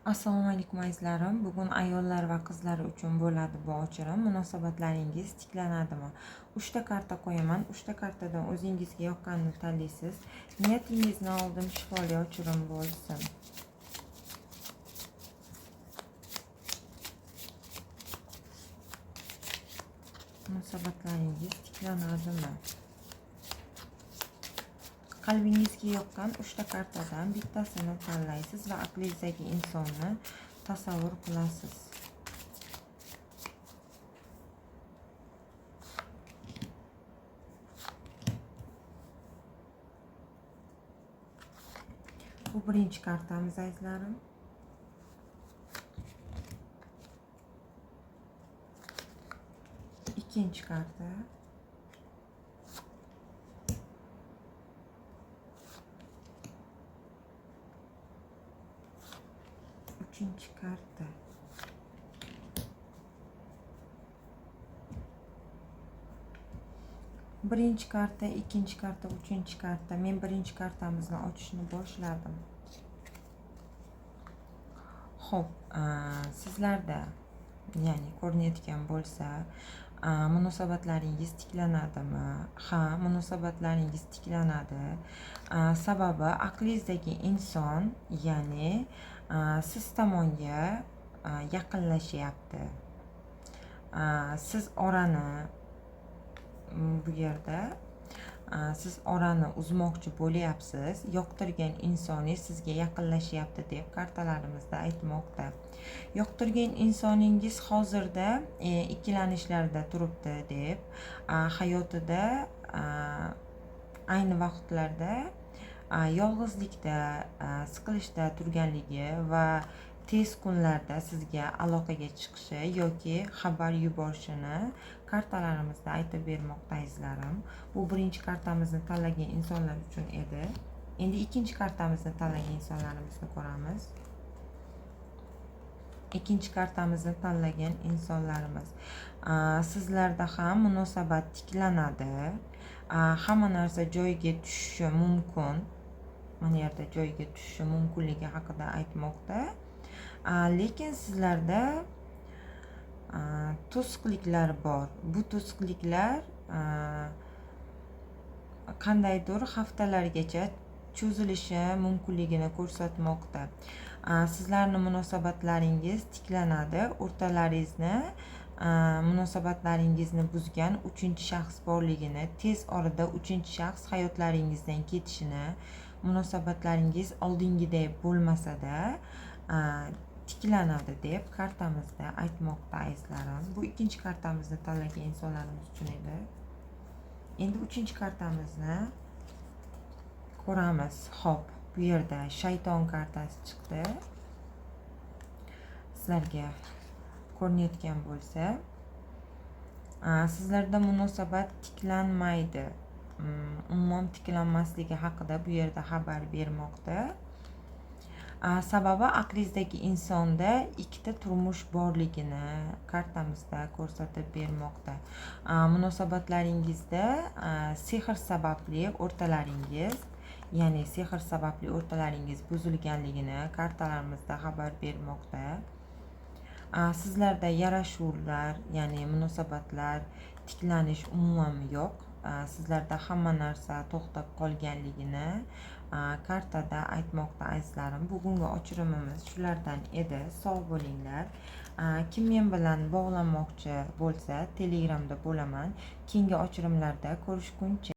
Assalomu alaykum azizlarim. Bugun ayollar va qizlar uchun bo'ladi bu ochirim. Munosabatlaringiz tiklanadimi? 3 ta karta qo'yaman. 3 ta kartadan o'zingizga yoqqanini tanlaysiz. Niyatingizni oldim, shifoli ochirim bo'lsin. Munosabatlaringiz tiklanadimi? Qalbingizga yoqqan 3 ta kartadan bittasini tanlaysiz va aqlingizdagi insonni tasavvur qilasiz. Bu birinchi kartamiz azizlarim. İkinci karta. Üçüncü karta. Birinchi karta, ikkinchi karta, uchinchi karta. Men birinchi kartamizni ochishni boshladim. Xo'p, sizlarda, ya'ni ko'rinayotgan bo'lsa, munosabatlaringiz tiklanadimi? Ha, munosabatlaringiz tiklanadi. Sababi aqlingizdagi inson, ya'ni siz tomonga yaqinlashyapti. Siz orani bu yerda siz orani uzmoqchi bo'lyapsiz. Yoqtirgan insoningiz sizga yaqinlashyapti deb kartalarimizda aytmoqda. Yoqtirgan insoningiz hozirda ikkilanishlarda turibdi deb, hayotida ayni vaqtlarda yolg'izlikda, siqilishda turganligi va tez kunlarda sizga aloqaga chiqishi yoki xabar yuborishini kartalarimizda aytib bermoqda azizlarim. Bu birinchi kartamizni tanlagan insonlar uchun edi. Endi ikkinchi kartamizni tanlagan insonlarimizni ko'ramiz. İkinci kartamizni tanlagan insonlarimiz. Sizlarda ham munosabat tiklanadi. Hamma narsa joyiga tushishi mumkin. Mana yerda joyiga tushishi mumkinligi haqida aytmoqda. Lekin sizlarda to'siqliklar bor. Bu to'siqliklar qandaydir haftalargacha cho'zilishi mumkinligini ko'rsatmoqda. Sizlarning munosabatlaringiz tiklanadi. O'rtalaringizni munosabatlaringizni buzgan 3-shaxs borligini, tez orada 3-shaxs hayotlaringizdan ketishini, munosabatlaringiz oldingidek bo'lmasa-da tiklanadi deb kartamizda aytmoqda azizlarim. Bu ikkinchi kartamizni tanlagan insonlarimiz uchun edi. Endi 3-kartamizni ko'ramiz. Xo'p, bu yerda shayton kartasi chiqdi. Sizlarga ko'rinayotgan bo'lsa, sizlarda munosabat tiklanmaydi. Umuman tiklanmasligi haqida bu yerda xabar bermoqda. Sababi aqlingizdagi insonda ikkita turmush borligini kartamizda ko'rsatib bermoqda. Munosabatlaringizda sehr sababli o'rtalaringiz, ya'ni sehr sababli o'rtalaringiz buzilganligini kartalarimizda xabar bermoqda. Sizlarda yarashuvlar, ya'ni munosabatlar, tiklanish umuman yo'q. Sizlarda hamma narsa to'xtab qolganligini kartada aytmoqda azizlarim. Bugungi ochirimimiz shulardan edi. Sog' bo'linglar. Kim men bilan bog'lanmoqchi bo'lsa, Telegramda bo'laman. Keyingi ochirimlarda ko'rishguncha